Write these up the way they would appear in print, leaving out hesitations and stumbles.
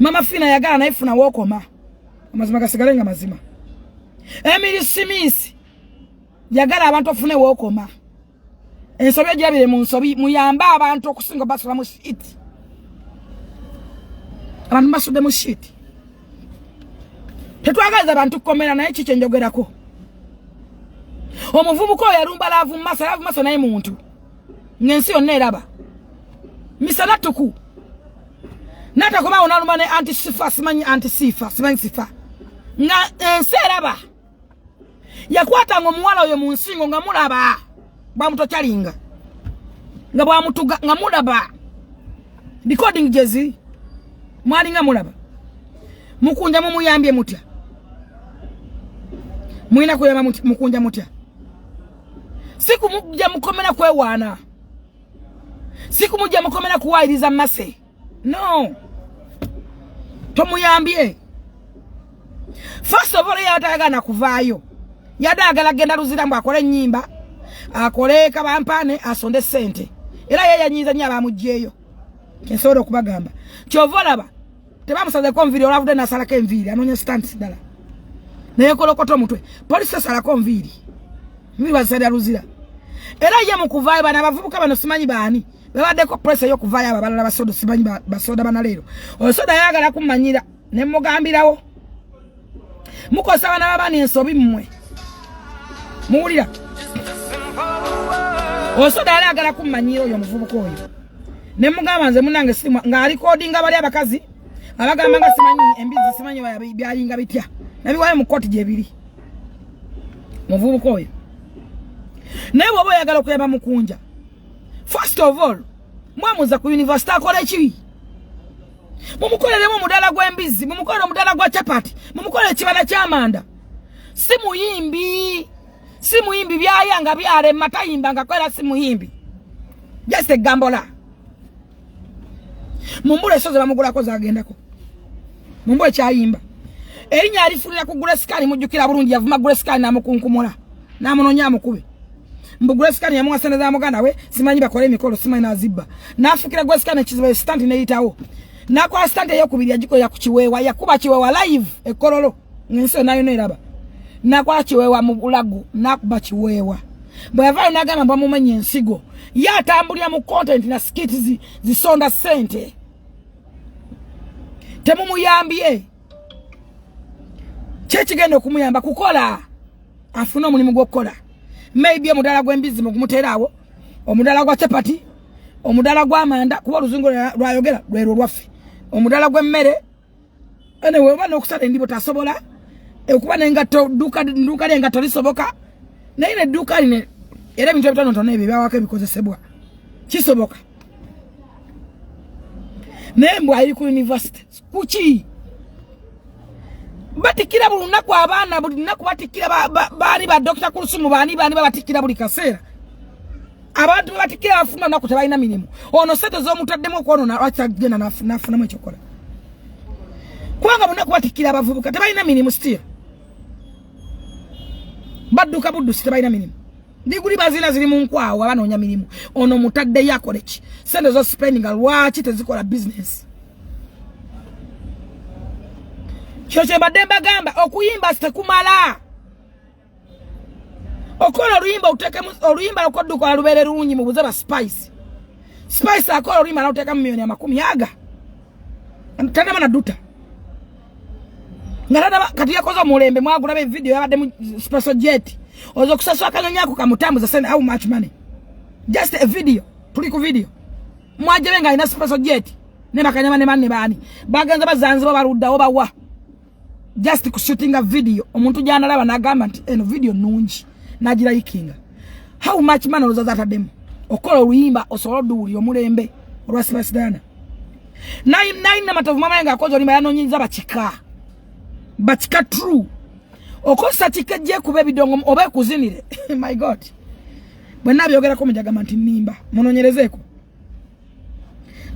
Mama Fina yagala na ifuna wokoma. Amazima kasigalenga mazima. Emily Simisi yagala abantu ofune wokoma. Ensobi gyabire mu nsobi muyamba abantu okusinga basula mu shit. Abantu basude mu shit. Tetwagaza abantu komera naye kiche njogerako. Omuvubuko yarumba lavu masa naye muntu. Ngensi yonna eraba. Misala tuku. Nata koma onalumba ne anti-sifa simanyi anti-sifa simanyi sifa. Nga ensi eraba. Yakwata ngomuwala oyo mu nsingo nga mulaba. Bamutokyalinga. Nga bwamutuga nga mulaba. Recording jezi. Mwali nga mulaba. Mukunja muyambye mutya. Mwina kuyamba mukunja mutya. Siku mujja mukomera kwewaana. Siku mujja mukomera kuwairiza mase. No. Tomuyambye. First of all yataga na kuvaayo. Yadaga genda luzira mbu akole nyimba. Akole kabampane asonde sente. Era yeye yanyiza nyaba mujjeyo. Kensodo okubagamba. Kyovolaba. Tebamusaze ko nviri olavude na salaka enviri anonya stand dala. Naye kolokoto mutwe. Police salaka enviri. Nviri basada luzira. Era ye mukuvaayo bana bavubuka bano simanyi baani. Bebadde ko press yo kuvaayo abalala basodo simanyi basoda bana leero. Osoda yagala kumanyira ne mugambirawo. Mukosa bana babani ensobi mmwe. Muwulira. Osoda yagala kumanyira oyo muvubuka oyo. Ne mugamba nze munange simu nga recording abali abakazi. Abagamba nga simanyi embizi simanyi byayinga bitya. Nabiwaye mu koti gyebiri. Muvubuka oyo. Naye bwoba oyagala okuyamba mukunja. First of all, mwamuza ku university akola ekibi. Mumukoleremu mudala gw'embizi, mumukolere mudala gwa chapati, mumukolere ekibala ky'amanda. Si muyimbi byayanga byale matayimba nga kwera si muyimbi. Just a gambola. Mumbule soze bamugulako zagendako. Mumbule kyayimba. Erinya alifulira ku Guleskani mujjukira bulungi yavuma Guleskani namukunkumula. Namunonya mukube. Mbu Guleskani yamuwasana za muganda we simanyi bakole emikolo simanyi nazibba. Nafukira Guleskani ekizibu stand neyitawo. Nakwa stand eyokubiri yagiko yakukiwewa yakuba kiwewa live ekololo. Ngenso nayo neraba. Nakwa kiwewa mu bulago nakuba kiwewa. Bwava nagamba bamumenye ensigo. Yatambulya mu content na skits zisonda sente. Temumuyambye. Chechigendo kumuyamba kukola. Afuna omulimu gwokola. Maybe omudala gw'embizi mugumuterawo. Omudala gwa chapati. Omudala gwa amanda kuba oluzungu lwayogera lwero lwaffe. Omudala gw'emmere. Anyway bano okusala endibo tasobola. Okuba n'engato duka n'engato lisoboka. Naye ne duka line era ebintu ebitonotono ebyo byawako ebikozesebwa. Kisoboka. Naye mbwa eri ku university. Kuki? Batikira bulunaku abaana buli naku batikira baani ba Dr. Kulusumu baani babatikira buli kaseera. Abantu batikira bafuna naku tebalina mirimu. Ono sente z'omutaddemu okwonona lwakitagenda nafunamu ekyokola. Kubanga bunaku batikira abavubuka tebalina mirimu still. Badduka buddusi tebalina mirimu. Diguli bazina ziri mu nkwawa abanoonya mirimu. Ono mutadde yakole ki? Sente zo spending lwaki tezikola business. Choche bademba gamba okuyimba sitekumala. Okola oluyimba utekemu oluyimba okodduka lubere lunyi mu buzaba spice. Spice akola oluyimba na uteka milioni ya 10 yaga. Tandama na duta. Ngarada kati yakoza mulembe mwagula be video yabade mu special jet. Ozo kusaswa kanyonyako kamutambu za send how much money. Just a video. Tuli ku video. Mwajebe nga ina special jet. Ne bakanyama ne manne bani. Baganza bazanzi babaludda obawa. Just shooting a video. Omuntu jana laba nagamba nti eno video nungi. Najira ikinga. How much money ozo zata demo? Okola oluyimba osobola duuli omulembe. Olwasibasidana. Naina matavu mama yanga akozo limba yanonyinza bachika. Bachika true. Okosa chikaje kube bidongo obe kuzinire. My God. Bwana byogera ko mujaga manti nimba. Munonyerezeko.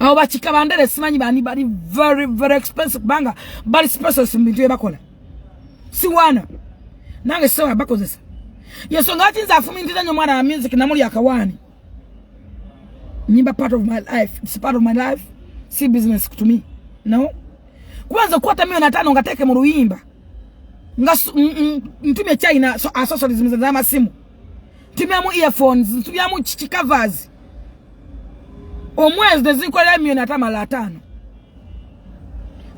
Abo bachika bandere simanyi bani very very expensive banga bali special simbintu ebakola. Siwana. Nange sewa bakozesa. Yeso ngati nza afumindiza nyo mwana wa music na muri akawani. Nyimba part of my life. It's part of my life. See business to me. No. Kwanza kuata 105 ngateke mu luyimba. Ntumye China so accessories za masimu. Tumya mu earphones, tumya mu covers. Omwezi zikola 105.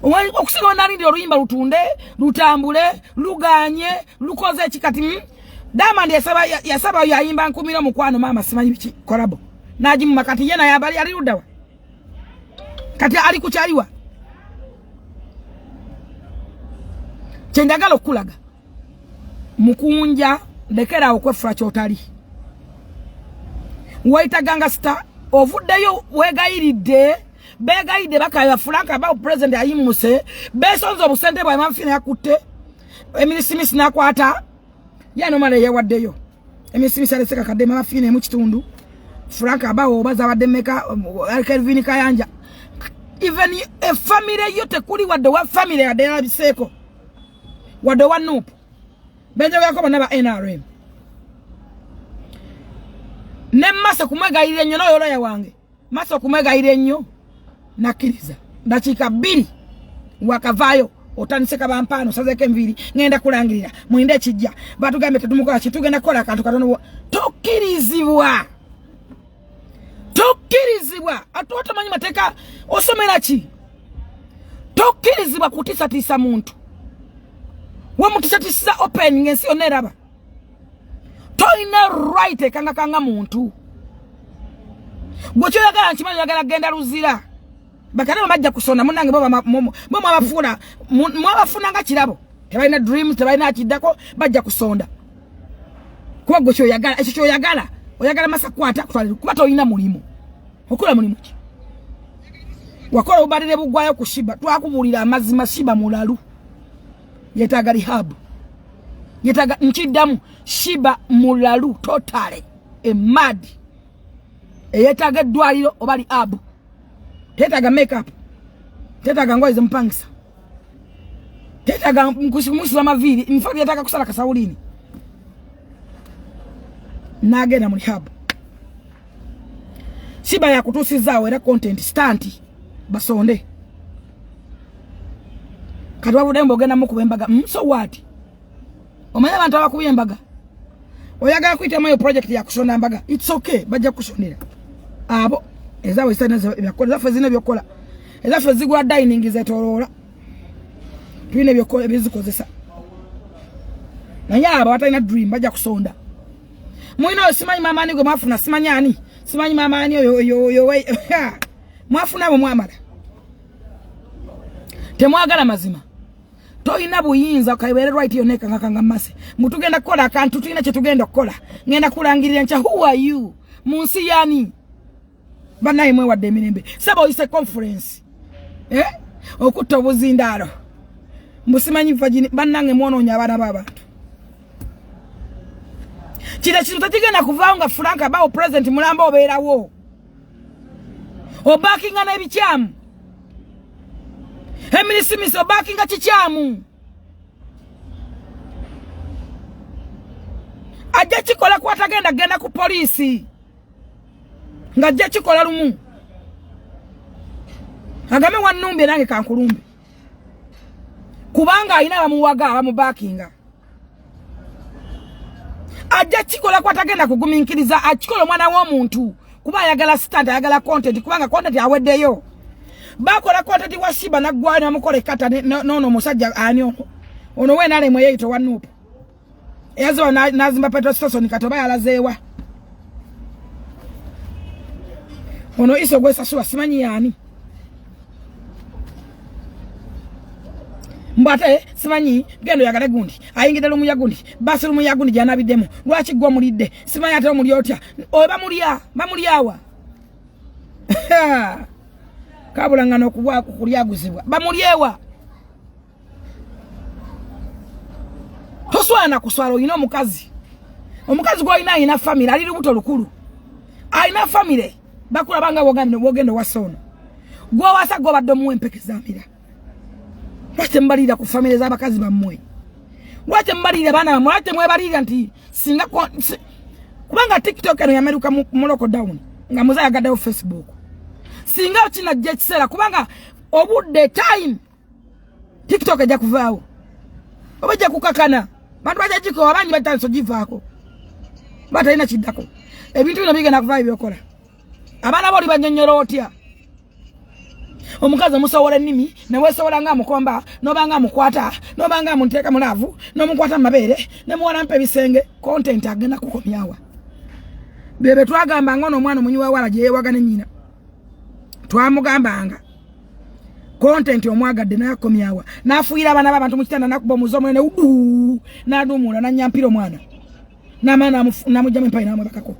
Okusinga nani ndio luyimba lutunde, lutambule, luganye, lukoze ekikati. Diamond yasaba yayimba nkumira mukwano mama simanyi biki kolabo. Naji mu makati yena yabali ali ludawa. Kati ali kuchaliwa. Chendagalo kulaga. Mukunja lekera okwefura kyotali. Waita ganga star ovuddeyo wegayiride begayide bakaya Frank about president ayimuse besonzo busente bwa Fina yakutte emisimis nakwata ya nomale yawaddeyo emisimis aleseka kadema Fina mu kitundu Frank about baza wademeka Kelvin Kayanja even a family yote kuli wadde wa family ya dela biseko wadde wa nup benjo yako bana ba NRM Nemmasa kumwegayire nnyo noyo loya wange. Masa kumwegayire nnyo nakiriza. Ndachika 2 wakavayo otaniseka bampano sazeke enviri ngenda kulangirira. Muinde kijja. Batugambe tetumukola kitugenda kola kantu katono. Tokirizibwa. Tokirizibwa. Atuwata manyi mateka osomera ki. Tokirizibwa kutisa muntu. Wa mutisa open ngensi oneraba. Toina right kanga muntu. Gwocho yagala nchimanyi yagala genda luzira. Bakana bajja kusona munange bo abafuna nga kirabo. Tebalina dreams, tebalina kidako bajja kusonda. Kuba gwocho yagala, ekyo yagala. Oyagala masa kwata kutwalira kuba toina mulimu. Okula mulimu ki? Wakola ubadire bugwayo kushiba. Twakubulira amazima shiba mulalu. Yetaga rehab. Yetaga nchidamu shiba mulalu totale mad yetaga dwaliro obali abu tetaga makeup tetaga ngoize mpangisa tetaga mkusimusula mavili mfadi yataka kusala kasaulini nagenda mu rehab shiba ya kutusizawo era content stanti basonde kadwa budembo genda mukubembaga so what omanya abantu abakubembaga oyagala kuita mayo project ya kushona mbaga it's okay bajja kushonera abo ezawe isana byakola zafe zine byokola ezafe zigwa dining zetorola twine byokola bizikozesa nanyaba watalina dream bajja kusonda mwino simanyi mama ni go mafuna simanyani simanyi mama ni yo mwafuna abo mwamala temwagala mazima toina buyinza kayibere right yoneka ngakanga mase mutugenda kola akantu tuina kye tugenda kola ngenda kulangirira ncha who are you munsi yani banayi mwe wadde mirembe sabo ise conference okutta buzindalo musimanyi fajini banange mwononya abana babantu kile kintu takigenda kuvanga Frank bao president mulamba obeerawo obakinga na ebichamu Emily Smith obakinga chichamu ajja kikola kwatagenda genda ku police ngajja kikola lumu agame wanumbe nange kankulumbe kubanga ayina bamuwaga abamubakinga ajja kikola kwatagenda kuguminkiriza akikola mwana w'omuntu kuba ayagala stand ayagala content kubanga content aweddeyo bakola content wa shiba na gwana mukole kata nono musajja ani ono we nale mwe yeito wanupo yazo nazimba petrol station katoba yalazewa ono iso gwesa suwa simanyi yani mbate simanyi gendo yagala gundi ayingide lumu yagundi basi lumu yagundi jana bidemo lwachi gwa mulide simanyi ate omuli otya oba bamulyawa kabula ngano kubwa kulyaguzibwa bamulyewa toswana kuswalo ino omukazi gwa ina family ali lubuto lukulu aina family bakula banga wogendo wasono gwa wasa gwa baddo muwe mpekizamira wache mbalira ku family za bakazi bamwe wache mbalira bana bamwe wache mwe balira nti singa kubanga TikTok eno yameruka mu lockdown nga muzaya gadde Facebook singa china jetsera kubanga obudde time TikTok ejja kuvaawo. Obajja kukakana. Bantu bajja jiko abanyi batanso jivaako. Bata ina kiddako. Ebintu bino bigenda kuvaayo byokola. Abaana boli banyonyolo otya. Omukazi musowola ennimi ne weesowola nga mukomba nobanga mukwata nobanga munteeka mulavu nomukwata mabere ne muwala mpe bisenge content agenda kukomyawa. Bebe twagamba ngono omwana omunyiwa wala je yewaga ne nnyina. Twamugambanga content omwagadde nakomyawa nafuira abana babantu mu kitanda nakuba muzomo ne udu nadumula nanyampira omwana namana namujja mpai namubakako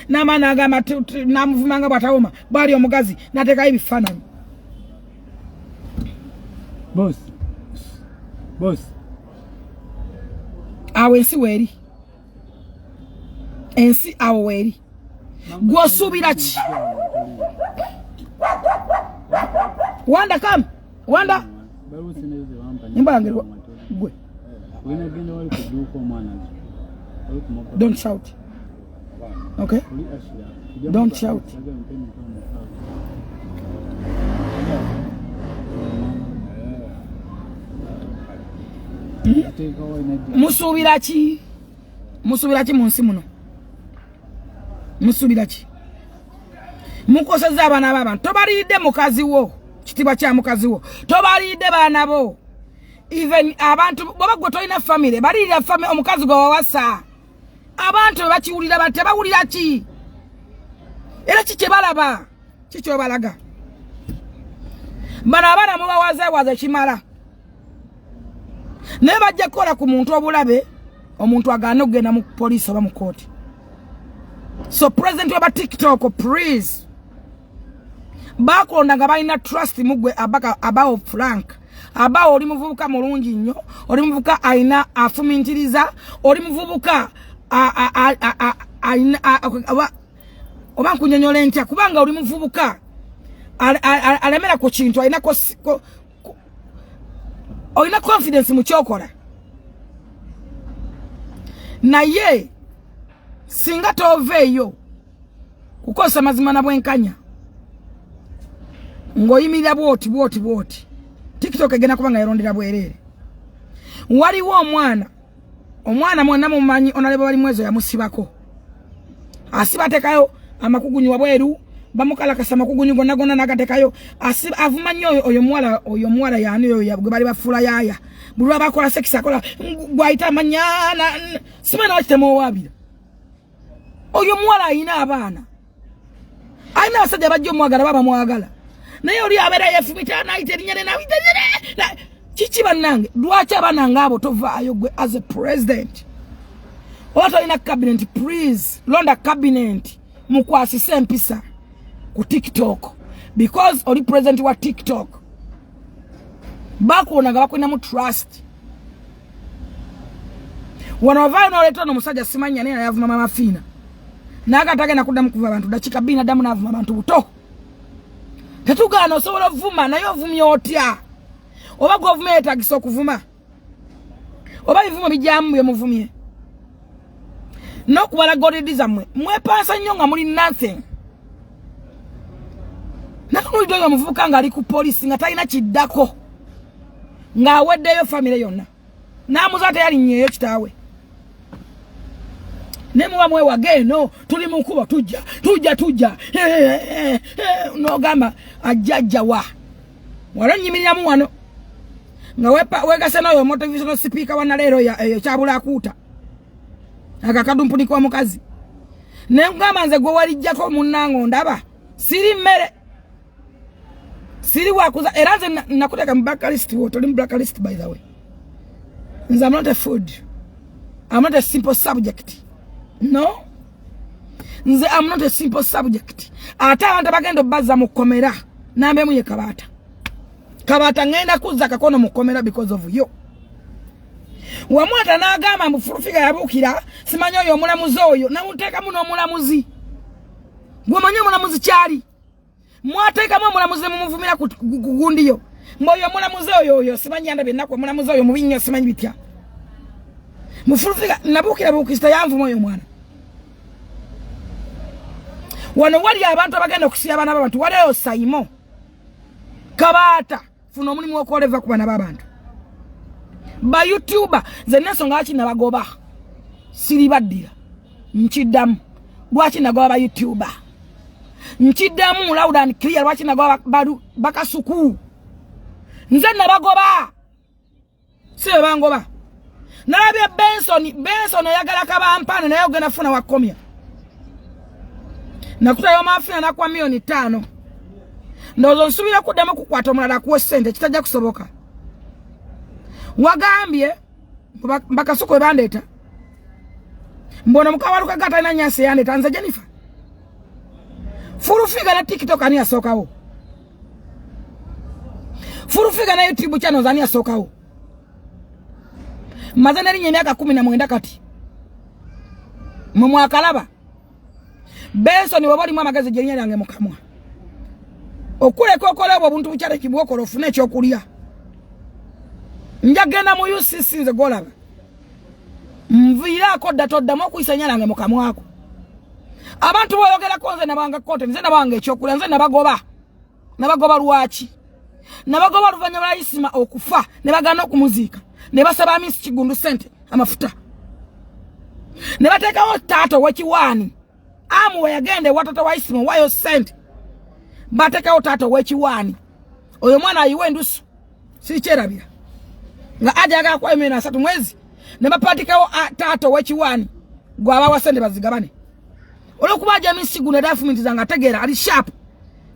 namana agamba namuvumanga bwatawoma bali omugazi nateka ebifaananyi. Boss. Awe ensi weeri. Ensi awe weeri. Gw'osuubira ki? Wanda come. Wanda. Nimbalangirwa. Gwe. Don't shout. Okay? Don't shout. Musubira ki munsi muno. Musubira ki. Mukoseza abana b'abantu. Tobalidde mukazi wo. Kitiba kya mukazi wo. Tobalidde baana bo. Even abantu baba gwe tolina family. Balirira family omukazi gwe wawasa. Abantu bakiwulira bate bawulira ki. Era kike balaba. Kikyo balaga. Bana abana mubawaze kimala. Ne bajja kola ku muntu obulabe omuntu agaana okugenda mu police oba mu court. So president wa TikTok please bakonda nga balina trust mugwe abao frank abao oli muvubuka mulungi nnyo oli muvubuka aina afumintiriza oli muvubuka oba nkunyonyola ntya kubanga oli muvubuka alemera ku kintu aina oyina confidence mu kyokola naye singa toveeyo kukosa mazima na bwenkanya ngoyimirira bwoti TikTok egenda kubanga yarondera bwerere. Waliwo omwana mwonna mumanyi onaleba bali mwezo yamusibako asibatekayo amakugunyu wabweru bamukalakasa makugunyu gonna nagatekayo avuma nnyo oyo mwala yani oyo bali bafula yaya bulwa bakola sex akola gwaita manyana simana wakitemo wabira oyo mwala ayina abaana ayina abasajja bajja omwagala baba mwagala naye oli abeera yefumita nayiterinyane nawiterinyane kiki bannange lwaki abaana ngaabo tovaayo gwe as a president oba tolina cabinet please londa cabinet mukwasisa empisa ku TikTok because oli president wa TikTok bakuona nga bakwina mu trust wanavaa n'oleta n'omusajja simanya naye yavuma mama Fina nagatagenda kuddamu kuva abantu dakika bina damu navuma abantu buto tetugaana osobola vuma naye ovumya otya oba govumya etagisa okuvuma oba bivumo bijjamu bye muvumye n'okubala godedi zammwe mwepansa nnyo nga muli nothing. Nakunulidde oyo omuvubuka ng'ali ku polisi nga talina kiddako ng'aweddeyo famire yonna n'amuza teyalinnyeeyo kitaawe ne muba mwewage eno tuli mu nkuba tujja n'ogamba ajjajjawa wala nnyimiriramu wano nga wegase n'oyo motivational speaker wa naleero eyo kyabula akuuta akakadumpunika omukazi ne nkugamba nze gwe walijjako munnange ondaba siri mmere siri wakuza era nze nakuteeka mu blacklist wo toli mu blacklist by the way nze I'm not a food I'm not a simple subject no nze I'm not a simple subject ate abantu bagenda bazza mu komera nambe muye kabata ngenda kuzza kakono mu komera because of you wamwata n'agamba mufulufiga yabukira simanyi oyo omulamuzi oyo namuteekamu n'omulamuzi gwemanyi omulamuzi kyali mwateekamu omulamuzi mumuvumira ku gundiyo mwoyo omulamuzi oyo simanyi yandabye ennaku omulamuzi oyo mubi nnyo simanyi bitya mufulufiga nabukira bukisita yanvuma oyo mwana wano wali abantu abagenda okusiya abaana b'abantu waliyo Saimo Kabata funa omulimu okwoleva ku baana b'abantu ba YouTuber ze nesonga achi na bagoba siri badira nchidamu lwachi nagoba ba YouTuber nchidamu loud and clear lwachi nagoba badu bakasuku nze nabagoba sibe bangoba nalabye Benson yagala kabampana naye ogenda funa wakomya nakutayo mafina nakwa milioni 5 ndozo nsubira kudama kukwata omulala kuwe sente kitajja kusoboka wagambye bakasuko bandeta mbona mukawaluka gata ina nyase yande tanza Jennifer furufiga na TikTok ani asokawo furufiga na YouTube channel ani asokawo mazana rinye miaka 10 kati mumwa kalaba Benson wabali mwa magazi jerinya yange mukamwa okule kokole obuntu bukyale kibwokolo fune ekyo kulia njagenda mu UCC nze golaba mvira ko datodda mo kuisanya yange mukamwa wako abantu boyogera konze nabanga kote nze nabanga ekyo kulia nze nabagoba lwachi nabagoba luvanya bayisima okufa ne bagana okumuzika ne basaba amisi kigundu sente amafuta ne batekawo tato wekiwani amu yagende watata waisima wayo sente batekawo tato wekiwani oyo mwana ayiwe ndusu si cherabira nga ajaga kwa 3 mwezi ne bapatikawo tato wekiwani gwaba wasende bazigabane olokubaje amisi kigundu document zanga tegera ali sharp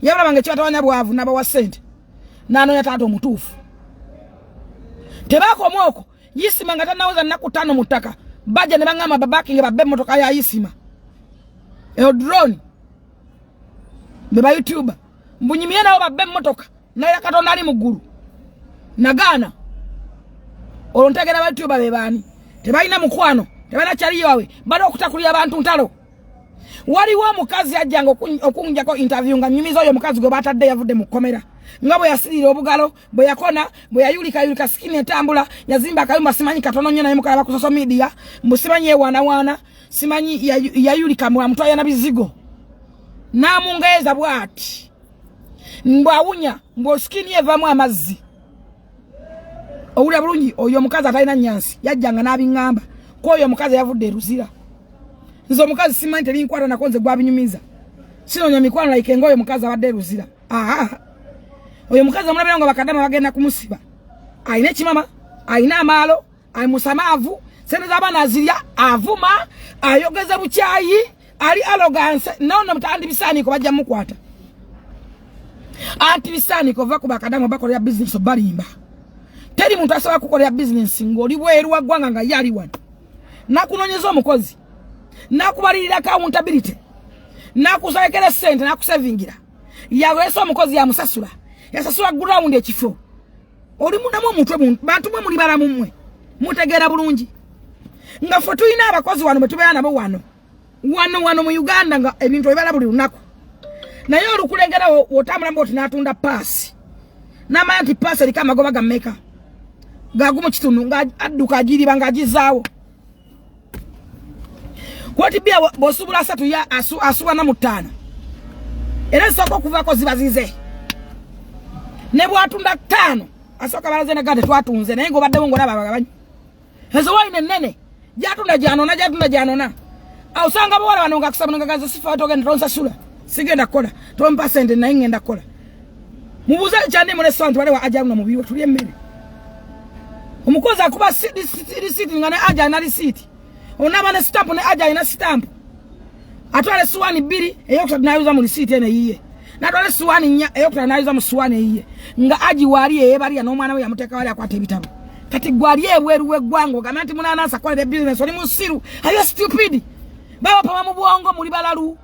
yabala bange kyatawanya bwavu naba wasente nano ya tato mutufu tebako mwoko yisima nga tanaweza naku 5 mutaka baje ne bangama babaki nge babbe motoka ya yisima drone beba YouTuber mbunyimye nawo babbe motoka na yakatonda ali muguru nagana olontegera ba YouTuber bebani tebalina mukwano tebalina kyali yawe bado okutakulya abantu ntalo waliwo mukazi ajjanga okunjako interview nga nyumizo oyo mukazi go batadde yavudde mukomera ngabo yasirira obugalo bwe yakona bwe yayulika skini etambula yazimba akayumba simanyi katono nnyo naye mukalaba ku social media musimanyi wana simanyi yayulika mutwaya na bizigo namungeza bwati mbawunya skini evamu amazzi owulira bulungi oyo mukazi atalina nyansi yajjanga n'abingamba ko oyo mukazi yavudde eruzira nzo omukazi simanyi tebinkwata nakonze gwabinyumiza sinonya mikwano like ngoyo mukazi abadde eruzira oyo mukazi amulabira nga bakadama bagenda kumusiba aina chimama aina amalo aimusamavu sente z'abaana azirya avuma ayogeza bukyayi ali arrogance nono mutandi bisaniko bajja mukwata anti bisaniko va ku bakadama bakolera business balimba teri muntu asaba kukolera business ngoli bweru wagwanga nga yali wano nakunonyeza omukozi nakubalirira accountability nakusayekera sente nakusavingira yaweso omukozi ya musasula yasasula ground ekifo oli munamu omutwe bantu mwe muli balamu mmwe mutegera bulungi nga fo tuyina abakozi wano betubeera nabo wano mu Uganda nga ebintu ebala buli lunaku naye olukulengera wotambula mboti natunda paasi namanya nti paasi eriko amagoba gammeka gagumu kitundu nga adduka agiriba nga agizaawo kwoti bia bosubula 3 ya asuwa na 5 era soko kuvako zibazize ne bwatunda 5 asoka balaze na gade twatunze naye ngo badde ngo nabagabanyi ezo waine nene jatunda janona ausanga bwala banonga kusabana gaza sifa toge ndonsa sula sigenda kola tompa sente na ingenda kola mubuza cyane mure santu wale wa ajamu na mubiwo tuliye mmere umukozi akuba receipt ngana aja na receipt onaba na stamp na aja ina stamp atwale suwani 2 eyokutatu nayuza mu receipt ene yiye natwale suwani nya eyokutatu nayuza mu suwani yiye nga aji wali eyebali no mwana we yamuteka wali akwata ebitabo kati gwali ebweru wegwango gamanti munanasa kwa business oli musiru ayo stupid baba pama mu bwongo muri balalu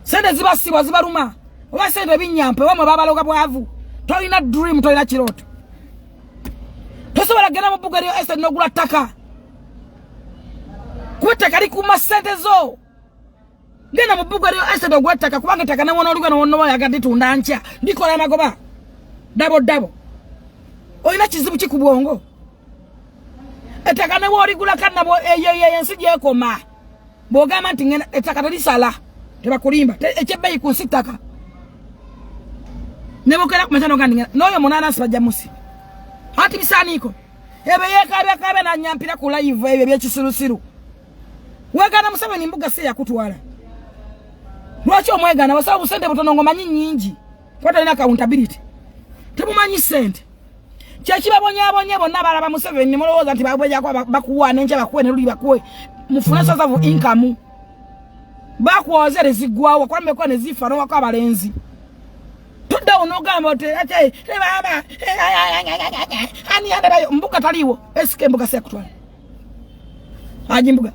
sende zibasibwa zibaruma oba sende binyampe wamwe babaloga bwavu tolina dream tolina kiroto tosobola gena mu bugari ese nogula taka kwete kali kuma sente zo gena mu bugari ese nogula taka kubanga taka na wona oluga no wona yagadi tundancha ndikola magoba dabo oyina kizibu kikubwongo etaka ne wori gula kana bo ensije ekoma bogama ntingena etaka talisala teba kulimba echebe ikusitaka nebo kala kumachano ngandinga noyo monana sibaja musi hati bisaniko ebe yekabe na nyampira ku live ebyo byekisirusiru wegana Museveni mbuga se yakutwala lwaki omwegana basabu sente butono ngoma nyingi kwata ina accountability tebumanyi sente kyekibabonya bonna balaba Museveni mulowooza nti babweja kwa bakuwa nenje bakuwe ne luli bakuwe mufuna source of income bakwoze rezigwawo kwambe kwa nezifa no kwa balenzi tudda onogamba te ate baba ani adabayo mbuga taliwo eske mbuga se yakutwala aji mbuga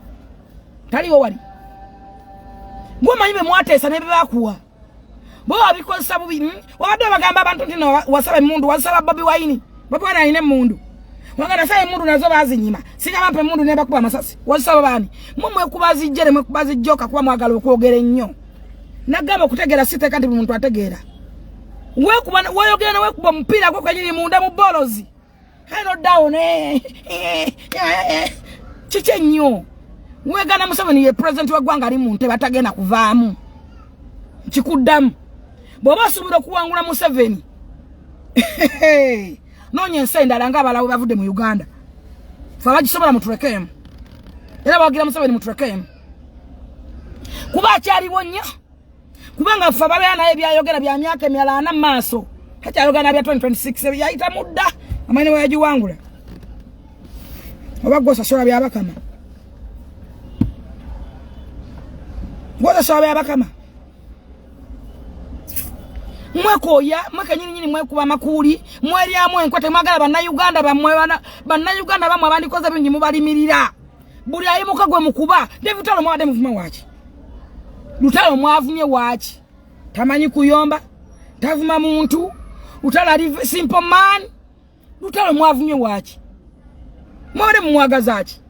taliwo wali ngoma ibe mwatesa ne bakuwa bo abikosa bubi wabadde bagamba abantu ntino wasaba mundu wasaba Bobi Wine Bobi Wine ine mundu wangana sai mundu nazo bazinyima sika bampe mundu ne bakuba masasi wasaba bani mumwe kubazi jere mwe kubazi joka kuba mwagala okwogera nnyo nagamba kutegera site kandi muntu ategera we kuba wayogera na we kuba mpira kwa nyiri munda mu bolozi hano down chiche nnyo wegana Museveni ye president wa gwanga ali muntu batagenda kuvaamu chikuddamu boba subira kuwangula Museveni nonye nsenda langa balawo bavude mu Uganda fabaji sobala mutrekemu era bagira Museveni mutrekemu kuba cyari wonya kubanga fababe ana ebyayogera bya myaka emyala na maso hata yogana bya 2026 yaita mudda amane waji wangula obagosa shoba bya bakama ngoza shoba bya bakama mwekoya mwekanyini mwekuba makuli mweri amwe enkwate mwagala bannayuganda bannayuganda bamwe abandikoza bingi mubalimirira buli ayimuka gwe mukuba David mwade muvuma wachi Lutalo mwavumye wachi tamanyi kuyomba tavuma muntu Lutalo simple man Lutalo mwavumye wachi mwade mwagazachi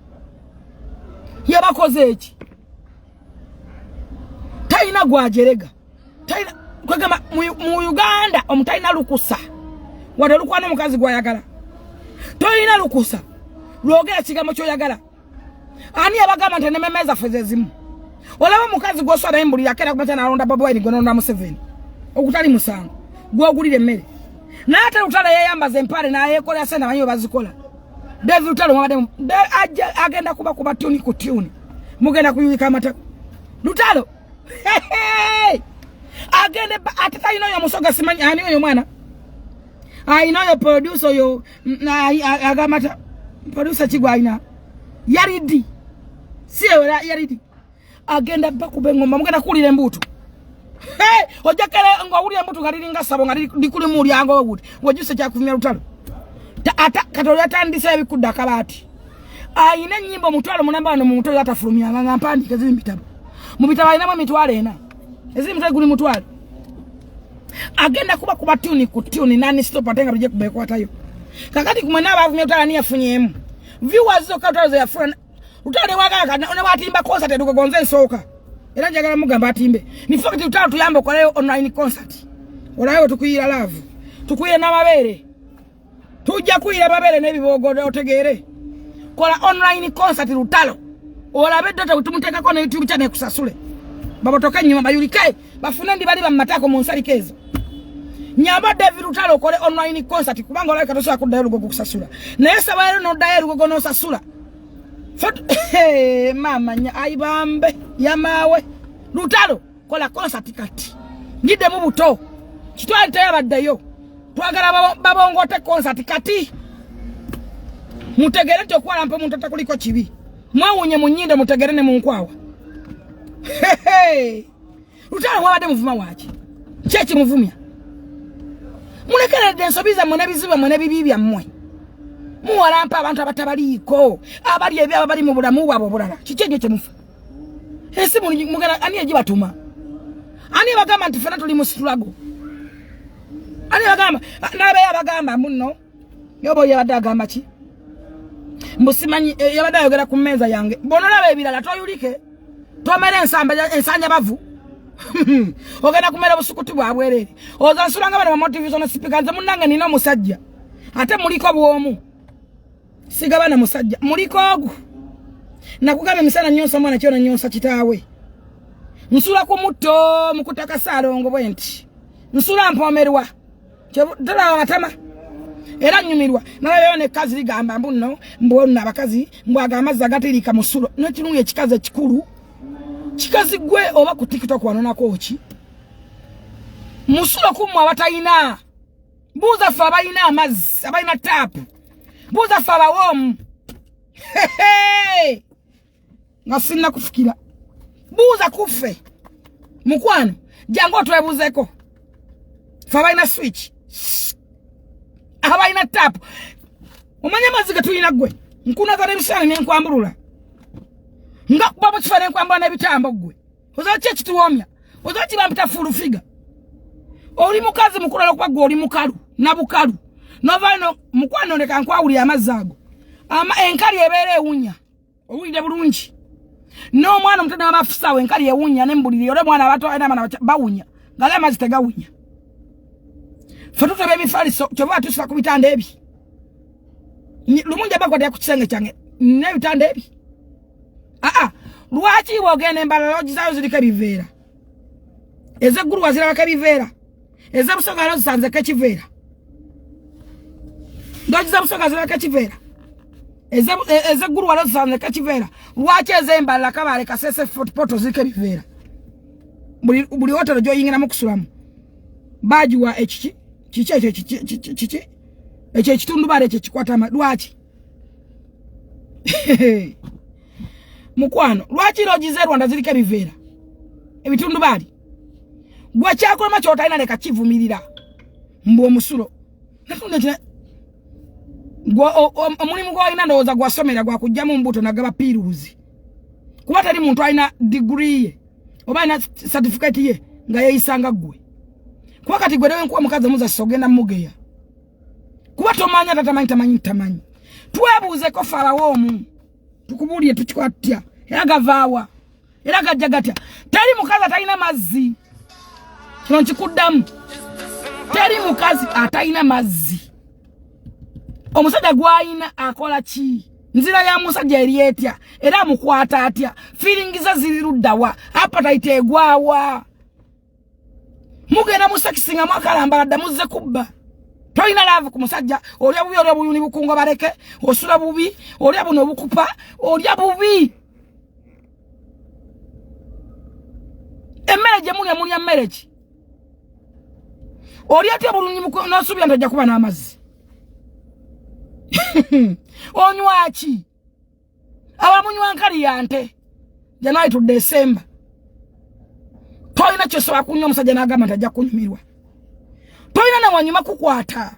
yabakoze eki taina gwajerega taina kwegama mu Uganda omutaina lukusa wade lukwana mukazi gwayagala toina lukusa lwogera kigamo kyoyagala ani abagamba ntene memeza fezezimu olaba mukazi gwoswada embuli yakera kumata na ronda Bobi Wine gono na Museveni okutali musango gwogulire mmere nata Lutalo yeyambaza empale na yekola sena banyo bazikola David Lutalo mwade agenda kuba tuni ku tuni mugenda kuyika mata Lutalo agende atata ino musoga simanyi ani oyo mwana ino yo producer yo agamata producer Kigwaina yaridi siewera yaridi agenda bakube ngomba mugenda kulire mbutu ojakale ngawulire mbutu ngaliringa sabo ngakuli muri ango wobuti wojuse kyakuvumya Lutalo ata katolo yatandisa ebikudda kabati ayina nyimbo mutwalo munambano mutwalo atafulumya ngampandike zimbitabo mubitabo ayina mitwalo ena ezimutwe guli mutwalo agenda kuba tuni ku tuni nani stop atenga ruje kubekwa tayo kakati kumana bavumya Lutalo ni yafunyemu viewers zo katalo za yafuna Lutalo wagaka na batimba concert eduko gonze nsoka era njagala mugamba atimbe ni fact Lutalo tuyambo kwa leo online concert olayo tukuyira love tukuyira na mabere tujja kuyira babere nebibogo otegere kola online concert Lutalo olabe dota utumuteka kwa na YouTube channel kusasule baba toka nyuma bayulike bafuna ndi bali bamatako mu nsalikezo nyamba David Lutalo kole online concert kubanga olaka tosa kudayo lugo kusasula nesa bayero no dayo lugo no sasula mama nya aibambe yamawe Lutalo kola concert kati ngide mu buto kitwali taya baddayo twagala babongote concert kati mutegere to kwala mpa muntu atakuliko kibi mwawunye munyinde mutegerene mu nkwawa Lutalo mwabade muvuma wachi chechi muvumya mulekere densobiza mwana biziba mwana bibibya mmwe muwalampa abantu abatabaliko abali ebya abali mu bulamu bwabo bulala kicheje chemufa esi mugana ani ejibatuma ani bagamba nti fena tuli mu struggle ani bagamba nabe yabagamba munno yobo yabadagamba ki mbusimanyi yabadayogera ku meza yange bonola ebirala toyulike tomere ensanja bavu ogenda kumera busukuti bwabwerere ozansulanga bana motivation speaker nze munange nina musajja ate muliko bwomu siga bana musajja muliko ogu nakugamba misana nyonsa mwana kyona nyonsa kitaawe nsula ku mutto mukutaka salongo bwenti nsula mpomerwa dala watama era nyumirwa nalebe ne kazi ligamba mbuno mbona abakazi mbwaga amazzi agatirika musulo n'ekirungi ekikazi ekikulu kikazi gwe oba ku TikTok wanonako ki musulo kumwa abatayina buuza fa abayina amazzi abayina tap buuza fa abawomu nga sinna kufukira buuza kufe mukwano jango twebuzeko fa abayina switch abayina tap umanye maziga tuyina gwe nkuna zane bisana nenkwambulula nga babo kifane nkwambula nebitambo gwe ozache kituwomya ozache bampita fulu figa oli mukazi mukulala kuba gwe oli mukalu na bukalu novano mukwano ndeka nkwawuli amazago enkali ebere ewunya owulide bulungi no mwana mutana abafusawe enkali ewunya nembulire ole mwana abato aina mana bawunya ngale amazi tegawunya fatuto bebi faliso choba tusifa kubitanda ebi lumunja bakwa ya kuchisenge change ne bitanda ebi lwaki bogene mbala loji zayo zilika bivera eze guru wazira bakabivera eze busoga loji sanze kachivera loji za busoga zira kachivera eze guru waloji sanze kachivera lwaki eze mbala kabale kasese fotopoto zilika bivera buli woto jo yingina mukusulamu baji wa echichi chiche eche kitundu bare eche kikwata madwachi mukwano lwachi lojize Rwanda zilike bivera ebitundu bali gwachako macho taina leka kivumirira mbo musulo natunde gwa omulimu gwa ina ndoza gwasomera gwa kujjamu mbuto nagaba piruzi kuba tali muntu aina degree oba ina certificate ye nga yeyisanga gwe kwa kati gwerewe nkuwa mukazi muza sogenda mugeya kuba tomanya tamanyi twebuze ko farawomu tukubulye tukikwatya era gavawa era gajjagatya tali mukazi ataina mazzi kino nkikuddamu tali mukazi ataina mazzi omusajja gwayina akola ki nzira ya musajja erietya era mukwata atya feelingiza ziruddawa appetite egwawa mugenda musakisinga mwakalambala damuze kubba toina lava ku musajja olya bubi olya buyuni bukungo bareke osula bubi olya buno bukupa olya bubi emereje muli emereje olya te bulunyi bukungo nasubya ndaja kuba n'amazzi onywaki abamunywa nkali yante January to December toina kyosoba kunywa musajja n'agamba ntajja kunyumirwa toina na wanyuma kukwata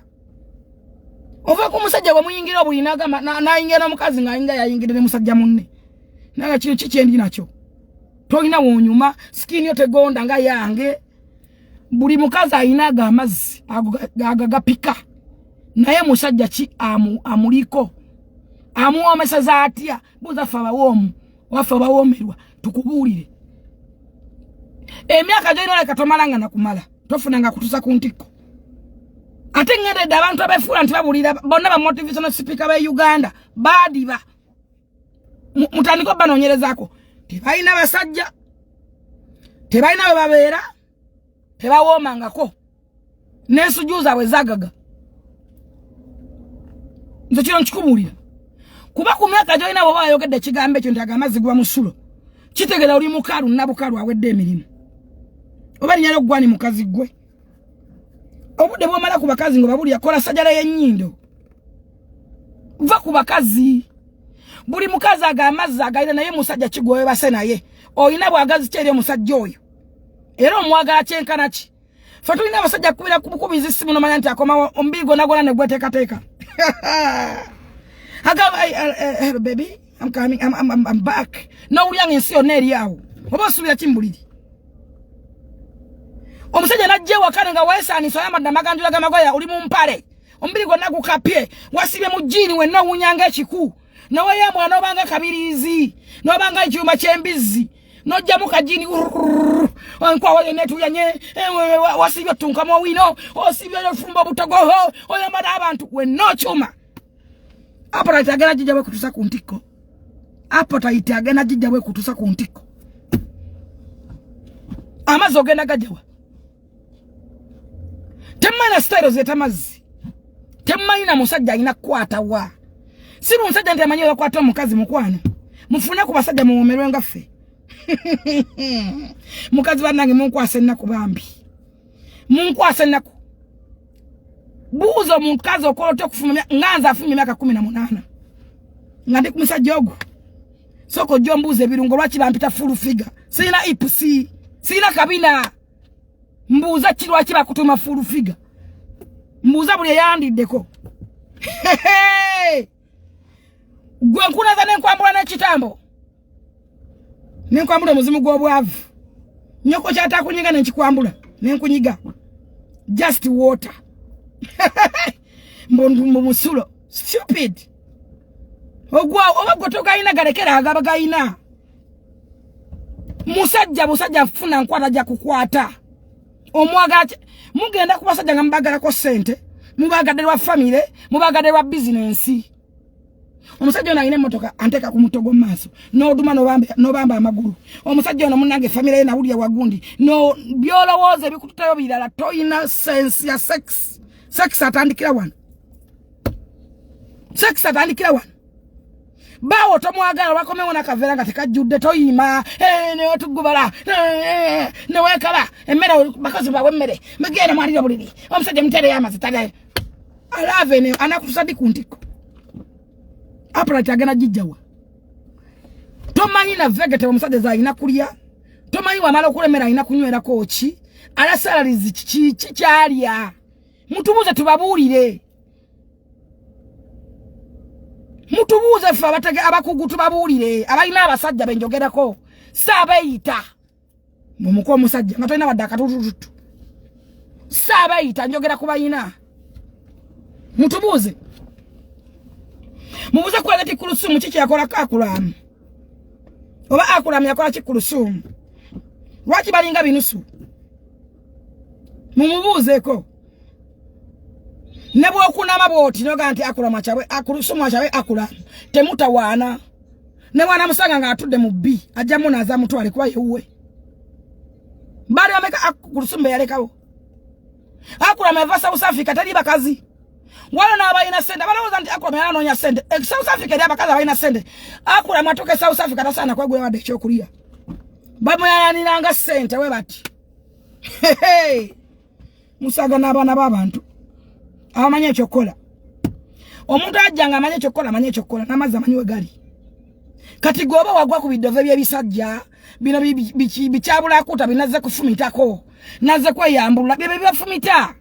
ova ku musajja wa muyingira obulina agamba nayingira mukazi nga yayingire ne musajja munne naga kino kikyendi nakyo toina wonyuma skin yote gonda nga yange buli mukazi ayinaga amazzi agagapika naye musajja ki amuliko amuwomesa zaatya buza faba womu wafa bawomerwa tukubulire emyaka gyo inoleka tomalanga nakumala tofunanga kutusa ku ntiko ate ngende abantu abefula nti babulira bonna ba motivational speaker ba Uganda badiba mutandiko banonyerezako tebalina basajja tebalina babeera tebawomangako nesujuza wezagaga nzo kino nkikubulira kuba ku myaka gyo ina baba yogedde kigambe kyo ntaga amazzi gwa musulo kitegera oli mukalu nabukalu awedde emirimu oba nyalo gwani mukazi gwe obude bwamala ku bakazi ngo babuli yakola sajala y'ennyindo va ku bakazi buli mukazi agamazi agalina naye musajja kigoye base naye oyina bwagazi kyeri omusajja oyo era omwagala kyenkana ki fe tulina abasajja kubira kubukubiza simu nomanya nti akoma ombigo nagona ne gweteekateeka hello baby I'm coming I'm back no ulyange ensi yonna eri awo oba osubira kimbuliri omusajja najje wakane nga waesaaniso yamadde amaganjula gamagoya oli mu mpale ombiri gonna gukapye wasibye mu jini wenna owunyanga ekiku noweyambula nobanga kabirizi nobanga ekyuma ky'embizzi nojjamu kajini nkwawo yonna etuyanye wasibye otunkamu owino osibye ofumba obutogoho oyambala abantu wenna okyuma appetite agenda jijja bwe kutusa ku ntiko appetite agenda jijja bwe kutusa ku ntiko amazzi ogenda gajawa temana style zeta mazzi Tomayina musajja ina kwata wa. Si musajja nti amanyi yakwata omukazi mukwano. Mufune ku basajja muwomerwe nga ffe. Mukazi bannange munkwase nnaku bambi. Munkwase nnaku. Buuza omukazi okolote okufumya nganza afumya myaka 18. Nga ndi ku musajja ogwo. Soko jombuze ebirungo lwaki bampita full figure. Sina ipusi. Sina kabina. Mbuuza kirwa kiba kutuma full figure. Mbuuza buli yandiddeko. Gwe nkunaza nenkwambula n'ekitambo. Nenkwambula muzimu gw'obwavu. Nyoko kyatakunyiga nenkikwambula. Nenkunyiga. Just water. Mbondu musulo. Stupid. Oba gotoka ina galekera agaba gaina. Musajja funa nkwata ja kukwata. Omwagache mugenda kubasajja nga mbagala ko sente, mubagadelwa family, mubagadelwa business. Omusajja ono alina motoka anteka ku mutogo maaso. No duma no bamba amagulu. Omusajja ono munange family na wulya wagundi. No byolowoze bikututayo bilala toina sense ya sex. Sex atandikira wan. Sex atandikira wan. Bawo tomwagala wakome wona kavera nga tekajjudde toyima ne otugubala ne wekala emmere bakazi bawe emmere megenda mwalira buliri omusajja mutere yamazitale alave ne anakusadi kuntiko apra tagena jijjawa tomanyi na vegete omusajja za ina kulya tomanyi wamala okulemera ina kunywera kochi ala salaries kikyalya mutubuze tubabuulire mutubuze fa batege abakugutu babuulire abalina abasajja benjogerako sabayita mumuko omusajja nga tolina badaka tututu sabayita njogera kubayina mutubuze mubuze kwa gati kulusumu kiki yakola kakulamu oba akulamu yakola kikulusumu lwaki balinga binusu mumubuzeeko nebo okunama bwoti noga nti akula machawe akulusumu achawe akula temutawana ne wana musanga nga atudde mu B ajja munaza mtu alikuwa yewe bali ameka akulusumbe yalekawo akula meva South Africa tali bakazi wala na abayina sende baloza nti akula mera nonya sende South Africa ndi abakazi abayina sende akula matoke South Africa tasana kwegwe wade kyo kulia bamu yaniranga sente we bati musaga nabana babantu amanye chokola omuntu ajjanga amanye chokola namaza amanye gali kati goba wagwa ku bidove bye bisajja bino bicyabula akuta binaze kufumitako naze kweyambula bye bifumita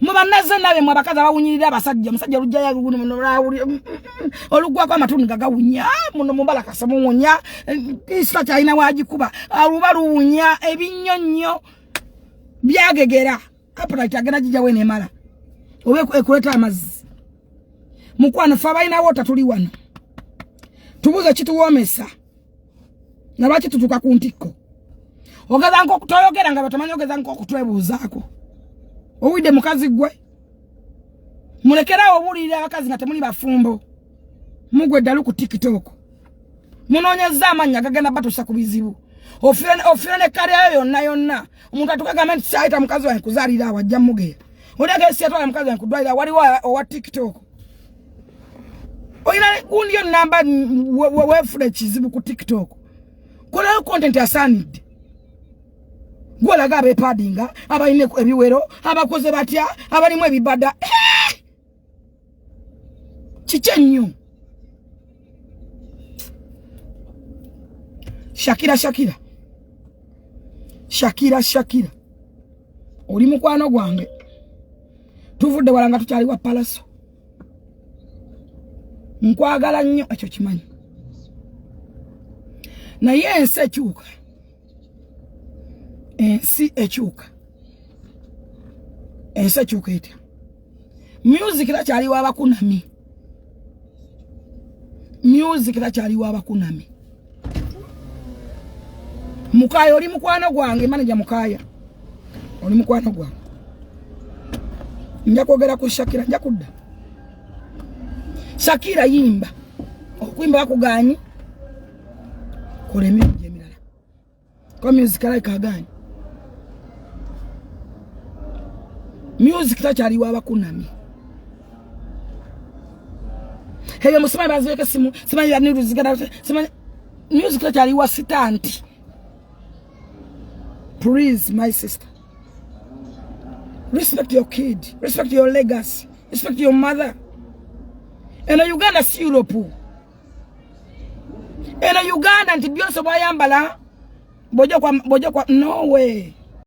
mubanaze nabe mwabakaza bawunyirira abasajja musajja lujja ya guno muno olugwa kwa matuni gagawunya muno mubala kasamunya isa chaina wajikuba alubalunya ebinyonnyo byagegera apra itagena jija wene mala obe ekuleta amazi mukwana fabaina wota tuli wano tubuze kituwomesa nabaki tutuka kuntiko ogaza nko kutoyogera nga batamanyi ogeza nko kutwebuzaako owide mukazi gwe mulekera obulira abakazi nga temuli bafumbo mugwe dalu ku TikTok munonyeza amanya gagenda batusa kubizibu ofirane kariya yonna omuntu atukaga menti saita mukazi wa kuzalira wajja muge olege siatwa mukazi wa kudwalira wali wa TikTok oyina kundiyo namba wefule kizibu ku TikTok kola content asanid gola gabe paddinga abayine ebiwero abakoze batya abalimu ebibada kichenyo Shakira oli mukwano gwange tuvudde walanga tukyali wa palaso nkwagala nnyo ekyo kimanyi naye ensi ekyuka etya music takyali w'abakunami mukaya oli mukwano gwange manager mukaya oli mukwano gwange nja kwogera ku Shakira nja kudda Shakira yimba okwimba bakuganyi kole emirala kwa music like aganyi Music tachali wa bakunami. Heyo musima bazweke simu, sima ya niru zigara, sima music tachali wa sitanti. Please, my sister. Respect your kid, respect your legacy, respect your mother. And Uganda si Europe. And Uganda anti Beyonce bayambala bojo kwa no way.